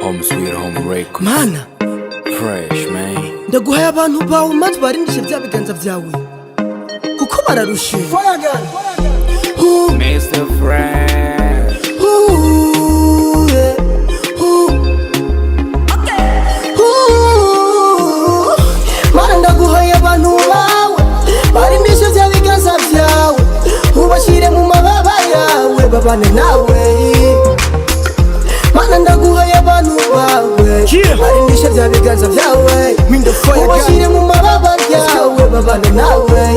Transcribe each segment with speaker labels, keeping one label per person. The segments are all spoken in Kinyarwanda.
Speaker 1: Home Sweet Home Records.
Speaker 2: Mana
Speaker 1: Fresh man.
Speaker 2: ndaguhaye abantu bawe maze barindishe bya biganza byawe kuko bararushe
Speaker 1: Mr. Fresh.
Speaker 2: Mana ndaguhaye abantu bawe barindishe bya biganza byawe ubashyire mu mababa yawe babane nawe. Mana ndaguhaye abantu bawe barindishe bya biganza byawe ubashyire mu mababa yawe babane nawe.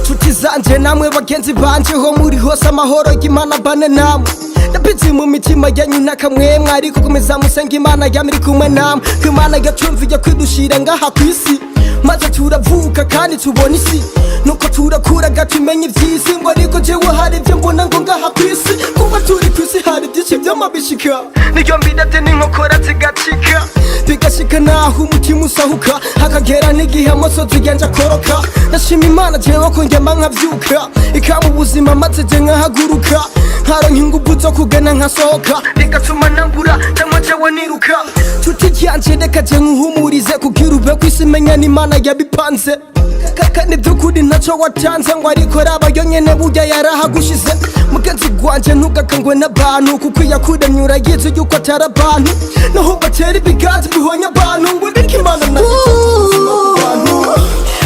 Speaker 2: Nshuti zanje namwe bagenzi banje ho muri hose amahoro y'Imana bane namwe ndapitse mu mitima yanyu nakamwemwe ariko komeza musenga Imana yamiri kumwe namwe ko Imana yacumviye kwidushira ngaha ku isi maze turavuka kandi tubona isi nuko turakura gatumenya iby'isi ngo ariko jewe hari ibyo mbona ngo ngaha ku isi kuba turi ku isi hari byinshi by'amabishika niyo mbidate n'inkokora zigacika bigashika naho umutima usahuka hakagera n'igihe amosozi yanje akoroka ndashima Imana jewe ko ngema nkavyuka ikaba ubuzima maze je nkahaguruka nkaronka inguvu zo kugana nkasohoka bigatuma nambura ndamwa jewe niruka nshuti yanje reka je nkuhumurize kugira ube kw'isi menya n'Imana yabipanze kandi by'ukuri ntaco watanze ngo ariko raba yonyene burya yarahagushize mugenzi gwanje ntugakangwe n'abantu kuko iyakuremye urayizi yuko atari abantu naho batera ibiganza bihonya abantu ngo ndeke Imana n'abantu.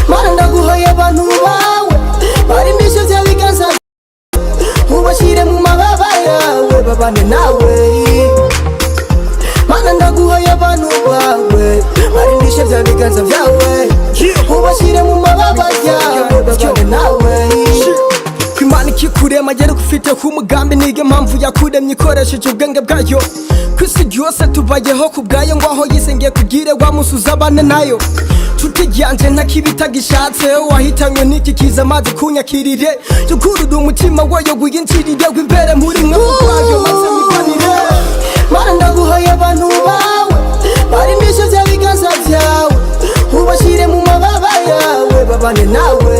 Speaker 2: Mana ndaguhaye abantu bawe barindishe bya biganza ubashyire mu mababa yawe babane nawe. Mana ndaguhaye abantu bawe barindishe bya biganza byawe ubashyire mu mababa yawe babane nawe. Imana ikikurema yari ufite ku mugambi niyo mpamvu yakuremye ikoresheje ubwenge bwayo kw'isi yose tubayeho ku bwayo ngo aho yisengeye kugire wamusuza abane nayo. Nshuti yanje ntakibitagishatse wahitanywe n'iki kiza maze kunyakirire yukurura umutima wayo gwiyinjirire gw'imbere muri mwe kwayo maze mikanire. Mana ndaguhaye abantu bawe barindishe bya biganza byawe ubashyire mu mababa yawe babane nawe.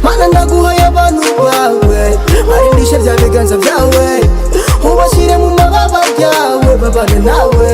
Speaker 2: Mana ndaguhaye abantu bawe barindishe bya biganza byawe ubashyire mu mababa yawe babane nawe.